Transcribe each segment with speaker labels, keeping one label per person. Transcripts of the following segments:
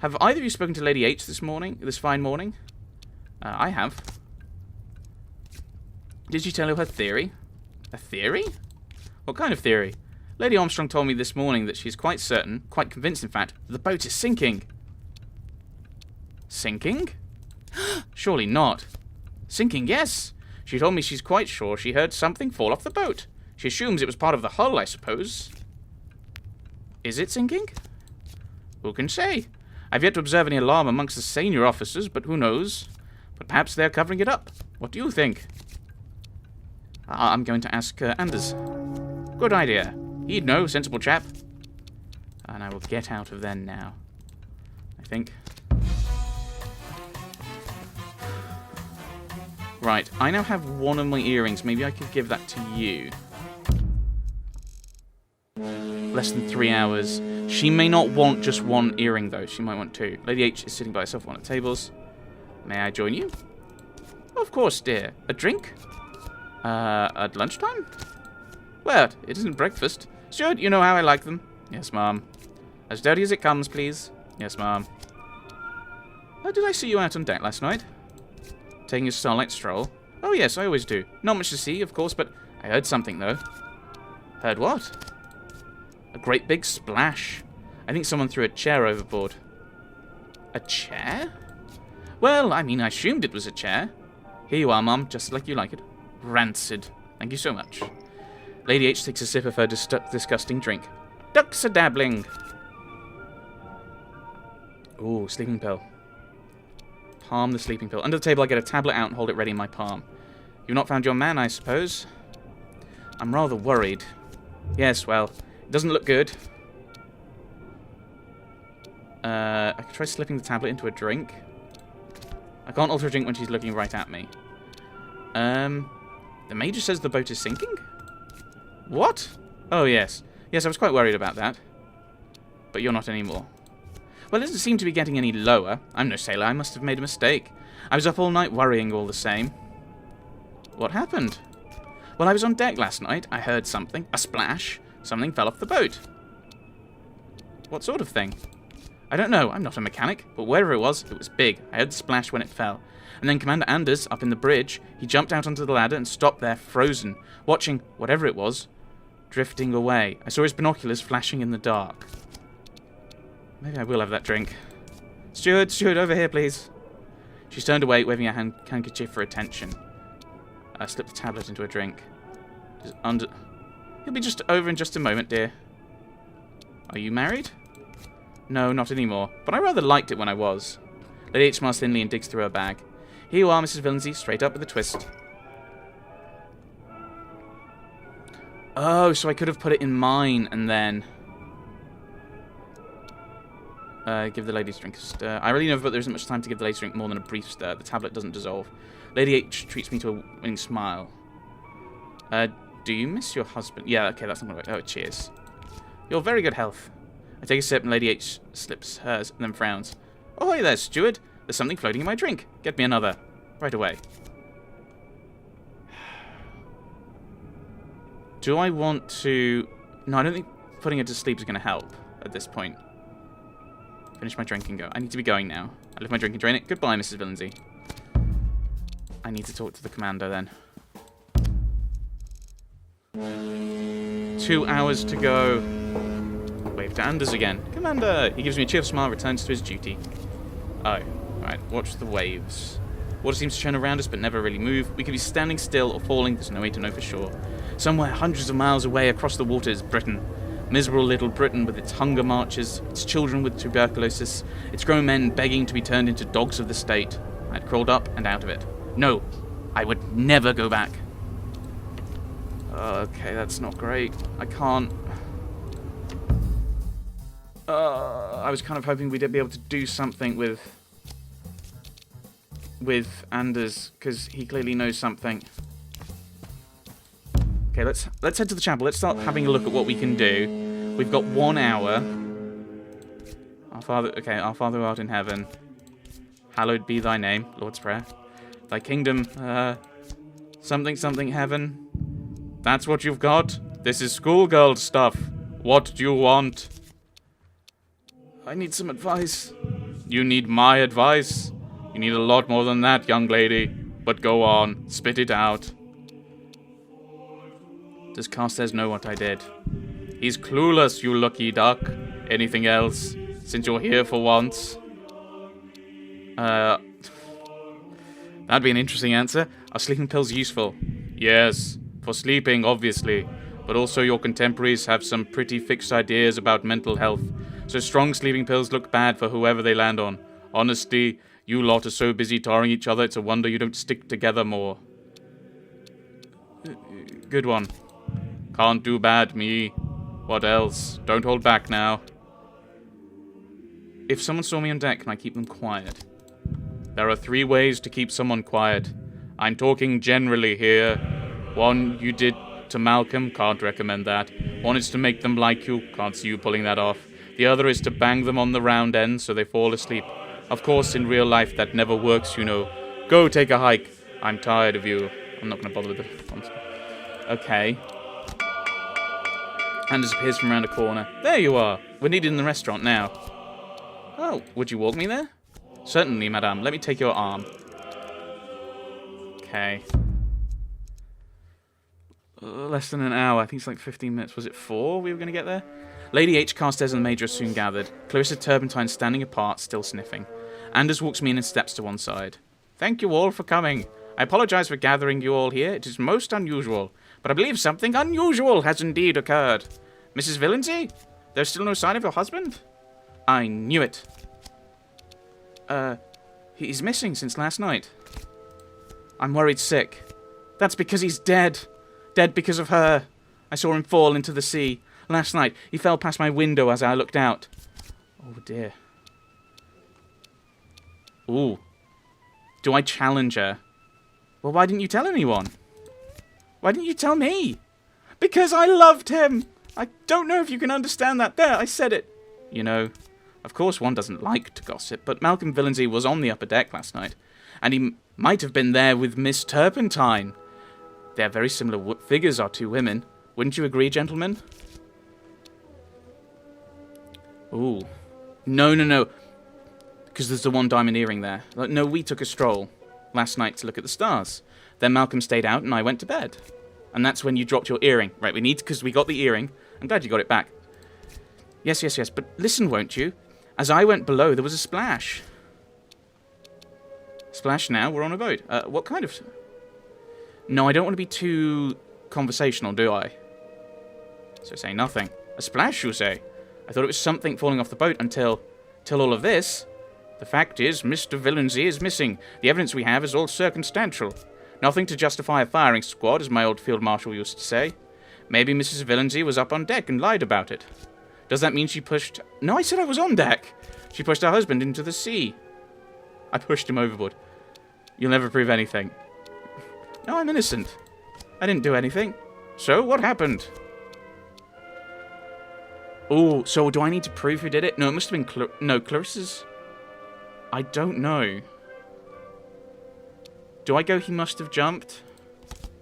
Speaker 1: Have either of you spoken to Lady H this morning? This fine morning? I have. Did you tell her theory? A theory? What kind of theory? Lady Armstrong told me this morning that she's quite certain, quite convinced in fact, that the boat is sinking. Sinking? Surely not. Sinking, yes. She told me she's quite sure she heard something fall off the boat. She assumes it was part of the hull, I suppose. Is it sinking? Who can say? I've yet to observe any alarm amongst the senior officers, but who knows? But perhaps they're covering it up. What do you think? I'm going to ask Anders. Good idea. He'd know, sensible chap. And I will get out of there now. I think. Right, I now have one of my earrings. Maybe I could give that to you. Less than 3 hours. She may not want just one earring, though. She might want two. Lady H is sitting by herself at one of the tables. May I join you? Of course, dear. A drink? At lunchtime? Well, it isn't breakfast. Steward, you know how I like them. Yes, ma'am. As dirty as it comes, please. Yes, ma'am. Did I see you out on deck last night? Taking a starlight stroll? Oh, yes, I always do. Not much to see, of course, but I heard something, though. Heard what? A great big splash. I think someone threw a chair overboard. A chair? Well, I mean, I assumed it was a chair. Here you are, Mum, just like you like it. Rancid. Thank you so much. Lady H takes a sip of her disgusting drink. Ducks a dabbling. Ooh, sleeping pill. Palm the sleeping pill. Under the table, I get a tablet out and hold it ready in my palm. You've not found your man, I suppose? I'm rather worried. Yes, well, it doesn't look good. I could try slipping the tablet into a drink. I can't alter a drink when she's looking right at me. The Major says the boat is sinking? What? Oh, yes. Yes, I was quite worried about that. But you're not anymore. Well, it doesn't seem to be getting any lower. I'm no sailor. I must have made a mistake. I was up all night worrying all the same. What happened? Well, I was on deck last night. I heard something. A splash. Something fell off the boat. What sort of thing? I don't know. I'm not a mechanic. But wherever it was big. I heard the splash when it fell. And then Commander Anders, up in the bridge, he jumped out onto the ladder and stopped there, frozen, watching whatever it was, drifting away. I saw his binoculars flashing in the dark. Maybe I will have that drink. Steward, over here, please. She's turned away, waving her handkerchief for attention. I slipped the tablet into a drink. He'll be just over in just a moment, dear. Are you married? No, not anymore. But I rather liked it when I was. Lady H smiles thinly and digs through her bag. Here you are, Mrs. Villensey, straight up with a twist. Oh, so I could have put it in mine and then... give the ladies a drink a stir. I really know, but there isn't much time to give the ladies a drink more than a brief stir. The tablet doesn't dissolve. Lady H treats me to a winning smile. Do you miss your husband? Yeah, okay, that's not going to work. Oh, cheers. Your very good health. I take a sip and Lady H slips hers and then frowns. Oh, hey there, steward. There's something floating in my drink. Get me another. Right away. Do I want to... No, I don't think putting her to sleep is going to help at this point. Finish my drink and go. I need to be going now. I lift my drink and drain it. Goodbye, Mrs. Villensey. I need to talk to the commander then. 2 hours to go. Wave to Anders again. Commander! He gives me a cheerful smile, returns to his duty. Oh, right. Watch the waves. Water seems to churn around us but never really move. We could be standing still or falling. There's no way to know for sure. Somewhere hundreds of miles away across the water is Britain. Miserable little Britain with its hunger marches, its children with tuberculosis, its grown men begging to be turned into dogs of the state. I'd crawled up and out of it. No, I would never go back. Okay, that's not great. I can't... I was kind of hoping we'd be able to do something with Anders, because he clearly knows something. Okay, let's head to the chapel. Let's start having a look at what we can do. We've got 1 hour. Our Father who art in heaven, hallowed be thy name. Lord's Prayer. Thy kingdom, something heaven. That's what you've got? This is schoolgirl stuff. What do you want? I need some advice. You need my advice? You need a lot more than that, young lady. But go on, spit it out. Does Carstairs know what I did? He's clueless, you lucky duck. Anything else? Since you're here for once. That'd be an interesting answer. Are sleeping pills useful? Yes, for sleeping, obviously. But also your contemporaries have some pretty fixed ideas about mental health. So strong sleeping pills look bad for whoever they land on. Honestly, you lot are so busy tarring each other, it's a wonder you don't stick together more. Good one. Can't do bad, me. What else? Don't hold back now. If someone saw me on deck, can I keep them quiet? There are 3 ways to keep someone quiet. I'm talking generally here. 1, you did to Malcolm, can't recommend that. 1 is to make them like you, can't see you pulling that off. The other is to bang them on the round end so they fall asleep. Of course, in real life, that never works, you know. Go take a hike. I'm tired of you. I'm not going to bother with it. Okay. And disappears from around a corner. There you are. We're needed in the restaurant now. Oh, would you walk me there? Certainly, madame. Let me take your arm. Okay. Less than an hour. I think it's like 15 minutes. Was it 4 we were going to get there? Lady H, Carstairs, and the Major are soon gathered. Clarissa Turpentine standing apart, still sniffing. Anders walks me in and steps to one side. Thank you all for coming. I apologize for gathering you all here. It is most unusual. But I believe something unusual has indeed occurred. Mrs. Villinsey? There's still no sign of your husband? I knew it. He's missing since last night. I'm worried sick. That's because he's dead. Dead because of her. I saw him fall into the sea. Last night, he fell past my window as I looked out. Oh, dear. Ooh. Do I challenge her? Well, why didn't you tell anyone? Why didn't you tell me? Because I loved him. I don't know if you can understand that. There, I said it. You know, of course one doesn't like to gossip, but Malcolm Villinsey was on the upper deck last night, and he might have been there with Miss Turpentine. They're very similar figures, our 2 women. Wouldn't you agree, gentlemen? Ooh. No. Because there's the 1 diamond earring there. No, we took a stroll last night to look at the stars. Then Malcolm stayed out and I went to bed. And that's when you dropped your earring. Right, because we got the earring. I'm glad you got it back. Yes. But listen, won't you? As I went below, there was a splash. Splash now? We're on a boat. What kind of... No, I don't want to be too conversational, do I? So say nothing. A splash, you say? I thought it was something falling off the boat until all of this. The fact is, Mr. Villinsey is missing. The evidence we have is all circumstantial. Nothing to justify a firing squad, as my old field marshal used to say. Maybe Mrs. Villinsey was up on deck and lied about it. Does that mean she pushed... No, I said I was on deck. She pushed her husband into the sea. I pushed him overboard. You'll never prove anything. No, I'm innocent. I didn't do anything. So, what happened? Oh, so do I need to prove who did it? No, it must have been Clarissa's... I don't know. Do I go, he must have jumped?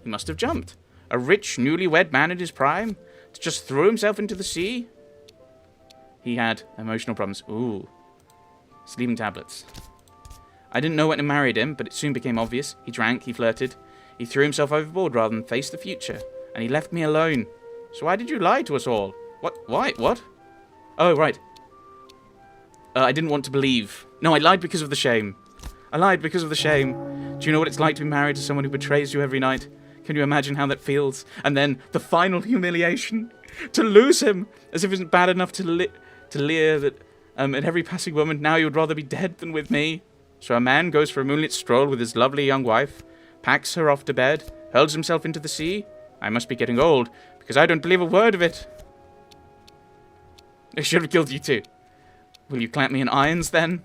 Speaker 1: He must have jumped. A rich, newlywed man in his prime? To just throw himself into the sea? He had emotional problems. Ooh. Sleeping tablets. I didn't know when I married him, but it soon became obvious. He drank, he flirted. He threw himself overboard rather than face the future. And he left me alone. So why did you lie to us all? What? Why? What? Oh, right. I didn't want to believe. No, I lied because of the shame. I lied because of the shame. Do you know what it's like to be married to someone who betrays you every night? Can you imagine how that feels? And then the final humiliation. To lose him. As if it isn't bad enough to leer that at every passing moment now you would rather be dead than with me. So a man goes for a moonlit stroll with his lovely young wife, packs her off to bed, hurls himself into the sea. I must be getting old, because I don't believe a word of it. I should have killed you too. Will you clamp me in irons, then?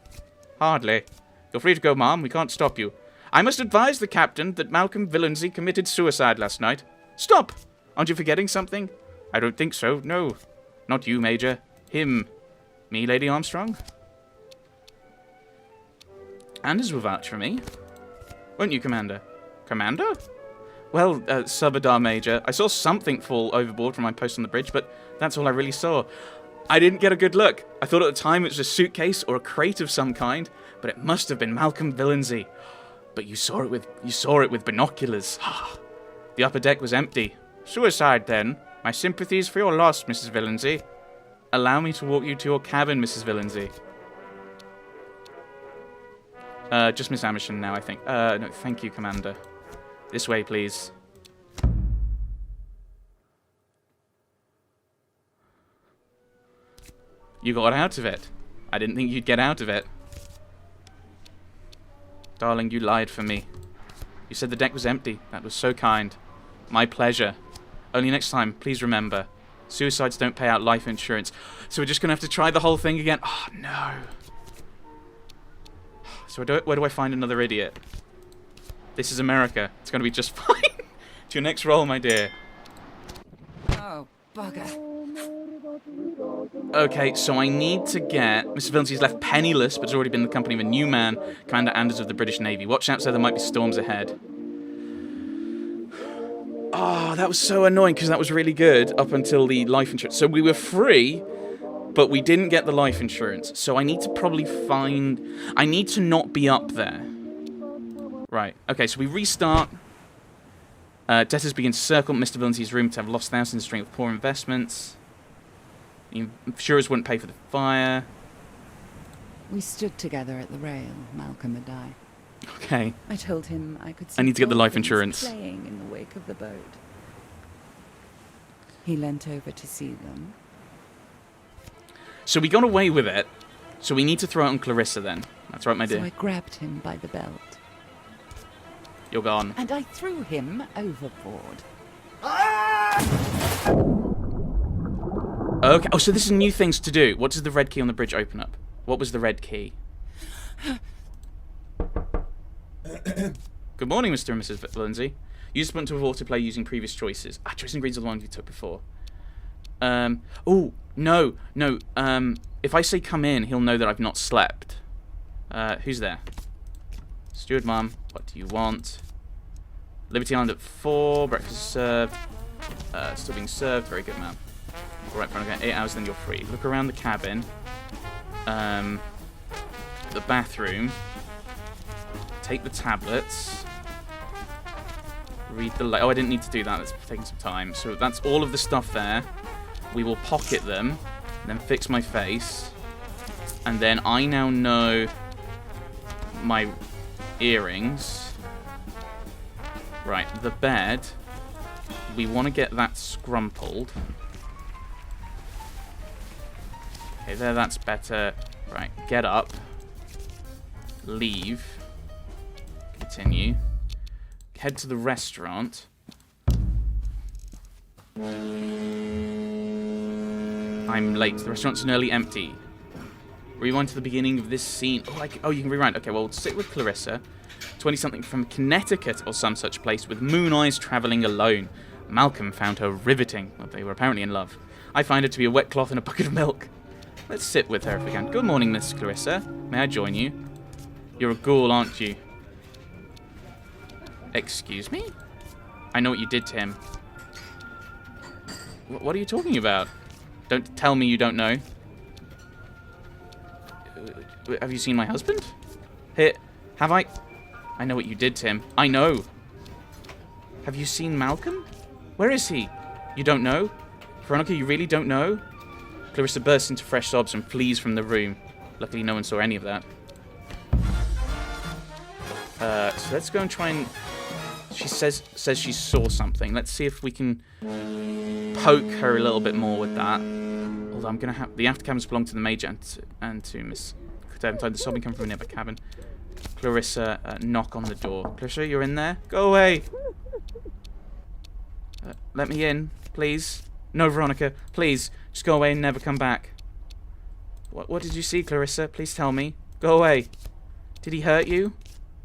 Speaker 1: Hardly. Feel free to go, Mom. We can't stop you. I must advise the captain that Malcolm Villinsey committed suicide last night. Stop! Aren't you forgetting something? I don't think so. No. Not you, Major. Him. Me, Lady Armstrong? Anders will vouch for me. Won't you, Commander? Commander? Well, Subadar Major, I saw something fall overboard from my post on the bridge, but that's all I really saw. I didn't get a good look. I thought at the time it was a suitcase or a crate of some kind, but it must have been Malcolm Villanzy. But you saw it with binoculars. The upper deck was empty. Suicide, then. My sympathies for your loss, Mrs. Villanzy. Allow me to walk you to your cabin, Mrs. Villanzy. Just Miss Amersham now, I think. No, thank you, Commander. This way, please. You got out of it. I didn't think you'd get out of it. Darling, you lied for me. You said the deck was empty. That was so kind. My pleasure. Only next time, please remember. Suicides don't pay out life insurance. So we're just going to have to try the whole thing again. Oh, no. So where do I find another idiot? This is America. It's going to be just fine. To your next roll, my dear.
Speaker 2: Oh, bugger.
Speaker 1: Okay, so I need to get... Mr. Villanzy's left penniless, but has already been in the company of a new man, Commander Anders of the British Navy. Watch out, so there might be storms ahead. Oh, that was so annoying, because that was really good up until the life insurance. So we were free, but we didn't get the life insurance. So I need to probably find... I need to not be up there. Right, okay, so we restart. Debtors begin to circle Mr. Villanzy's room to have lost thousands in a string of poor investments. The insurers wouldn't pay for the fire.
Speaker 2: We stood together at the rail, Malcolm and I.
Speaker 1: Okay.
Speaker 2: I told him I could see
Speaker 1: I need to get the life
Speaker 2: dolphins
Speaker 1: insurance.
Speaker 2: playing in the wake of the boat. He leant over to see them.
Speaker 1: So we got away with it. So we need to throw it on Clarissa then. That's right, my
Speaker 2: So
Speaker 1: dear.
Speaker 2: I grabbed him by the belt.
Speaker 1: You're gone.
Speaker 2: And I threw him overboard.
Speaker 1: Okay. Oh, so this is new things to do. What does the red key on the bridge open up? What was the red key? Good morning, Mr. and Mrs. Villanzy. Use the button to autoplay using previous choices. Choice and greens are the ones you took before. Oh, no. If I say come in, he'll know that I've not slept. Who's there? Steward Mum, what do you want? Liberty Island at 4, breakfast served. Still being served, very good, ma'am. Alright, for 8 hours, then you're free. Look around the cabin. The bathroom. Take the tablets. Read the... Oh, I didn't need to do that. That's taking some time. So that's all of the stuff there. We will pocket them. Then fix my face. And then I now know my earrings. Right, the bed. We want to get that scrumpled. Okay, there, that's better. Right, get up. Leave. Continue. Head to the restaurant. I'm late. The restaurant's nearly empty. Rewind to the beginning of this scene. Oh, you can rewind. Okay, well, sit with Clarissa. 20-something from Connecticut or some such place with moon eyes travelling alone. Malcolm found her riveting. Well, they were apparently in love. I find her to be a wet cloth and a bucket of milk. Let's sit with her if we can. Good morning, Miss Clarissa. May I join you? You're a ghoul, aren't you? Excuse me? I know what you did to him. What are you talking about? Don't tell me you don't know. Have you seen my husband? Here, have I? I know what you did to him. I know. Have you seen Malcolm? Where is he? You don't know? Veronica, you really don't know? Clarissa bursts into fresh sobs and flees from the room. Luckily, no one saw any of that. So let's go and try and... She says she saw something. Let's see if we can poke her a little bit more with that. Although I'm going to have... The after cabins belong to the Major and to Miss... The sobbing come from a nearby cabin. Clarissa, knock on the door. Clarissa, you're in there? Go away! Let me in, please. No, Veronica, please. Just go away and never come back. What did you see, Clarissa? Please tell me. Go away. Did he hurt you?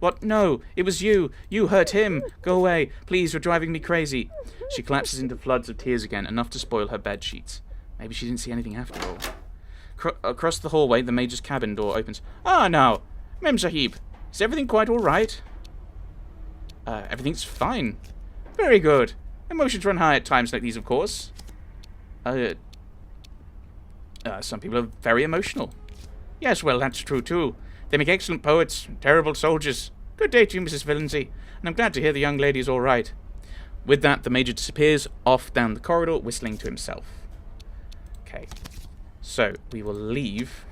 Speaker 1: What? No, it was you. You hurt him. Go away. Please, you're driving me crazy. She collapses into floods of tears again, enough to spoil her bed sheets. Maybe she didn't see anything after all. Across the hallway, the Major's cabin door opens. Ah, now, Mem Sahib, is everything quite all right? Everything's fine. Very good. Emotions run high at times like these, of course. Some people are very emotional. Yes, well, that's true, too. They make excellent poets, terrible soldiers. Good day to you, Mrs. Villancy, and I'm glad to hear the young lady is all right. With that, the Major disappears off down the corridor, whistling to himself. Okay, so we will leave.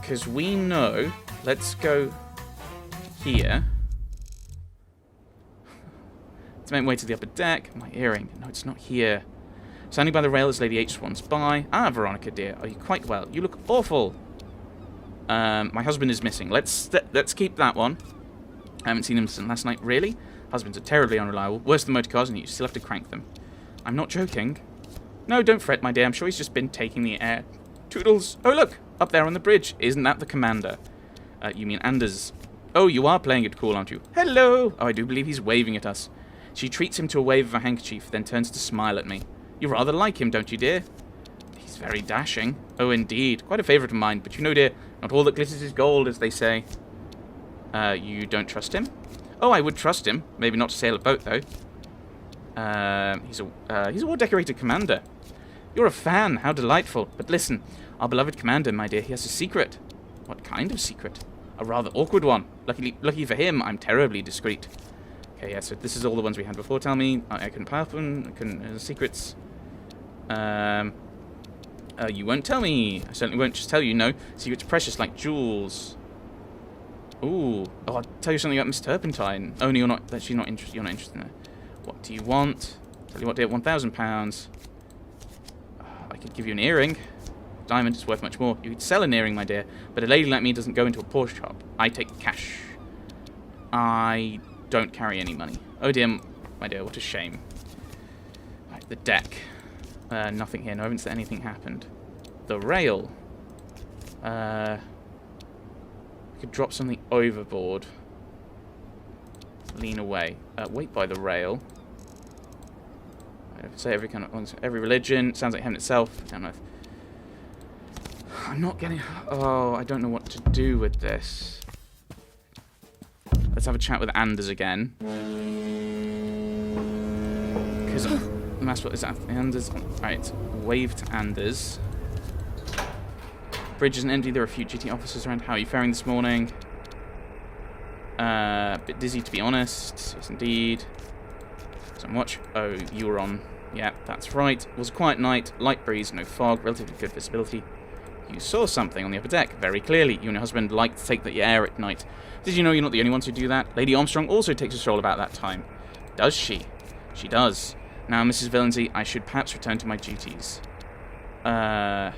Speaker 1: Because we know... Let's go here. Let's make my way to the upper deck. My earring. No, it's not here. Standing by the rail as Lady H swans by. Ah, Veronica, dear. Are you quite well? You look awful. My husband is missing. Let's keep that one. I haven't seen him since last night. Really? Husbands are terribly unreliable. Worse than motor cars, and you still have to crank them. I'm not joking. No, don't fret, my dear. I'm sure he's just been taking the air. Toodles. Oh, look. Up there on the bridge. Isn't that the commander? You mean Anders. Oh, you are playing it cool, aren't you? Hello! Oh, I do believe he's waving at us. She treats him to a wave of a handkerchief, then turns to smile at me. You rather like him, don't you, dear? He's very dashing. Oh, indeed. Quite a favourite of mine. But you know, dear, not all that glitters is gold, as they say. You don't trust him? Oh, I would trust him. Maybe not to sail a boat, though. He's a war-decorated commander. You're a fan. How delightful. But listen, our beloved commander, my dear, he has a secret. What kind of secret? A rather awkward one. Lucky for him, I'm terribly discreet. Okay, yeah, so this is all the ones we had before. Tell me. I can power up them. I can... secrets. You won't tell me. I certainly won't just tell you, no. Secrets precious like jewels. Ooh. Oh, I'll tell you something about Miss Turpentine. Oh, no, you're not... She's not interested. You're not interested in her. What do you want? Tell you what, dear. £1,000. I could give you an earring. Diamond is worth much more. You could sell an earring, my dear, but a lady like me doesn't go into a pawn shop. I take cash. I don't carry any money. Oh dear, my dear, what a shame. Right, the deck. Nothing here. No evidence that anything happened. The rail. We could drop something overboard. Lean away. Wait by the rail. Say every religion. Sounds like heaven itself. I don't know. I'm not getting... Oh, I don't know what to do with this. Let's have a chat with Anders again. Because... That's what is that? Anders... Alright, wave to Anders. Bridge isn't empty. There are a few duty officers around. How are you faring this morning? A bit dizzy, to be honest. Yes, indeed. Some watch. Oh, you were on. Yeah, that's right. It was a quiet night. Light breeze, no fog. Relatively good visibility. You saw something on the upper deck, very clearly. You and your husband like to take the air at night. Did you know you're not the only ones who do that? Lady Armstrong also takes a stroll about that time. Does she? She does. Now, Mrs. Villancy, I should perhaps return to my duties. I'm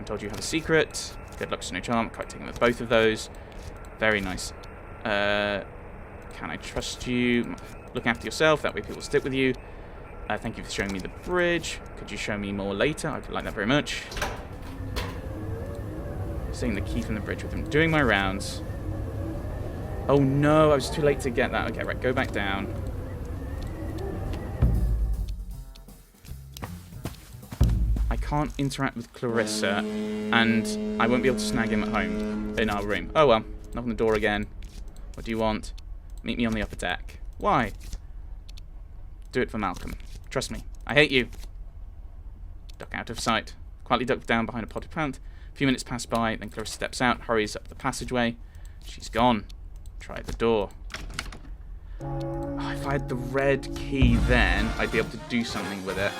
Speaker 1: told you have a secret. Good luck to no charm. Quite taken with both of those. Very nice. Can I trust you? Look after yourself, that way people stick with you. Thank you for showing me the bridge. Could you show me more later? I'd like that very much. Seeing the key from the bridge with him. Doing my rounds. Oh no, I was too late to get that. Okay, right, go back down. I can't interact with Clarissa, and I won't be able to snag him at home in our room. Oh well, knock on the door again. What do you want? Meet me on the upper deck. Why? Do it for Malcolm. Trust me. I hate you. Duck out of sight. Quietly ducked down behind a potted plant. A few minutes pass by, then Clarissa steps out, hurries up the passageway. She's gone. Try the door. Oh, if I had the red key then, I'd be able to do something with it.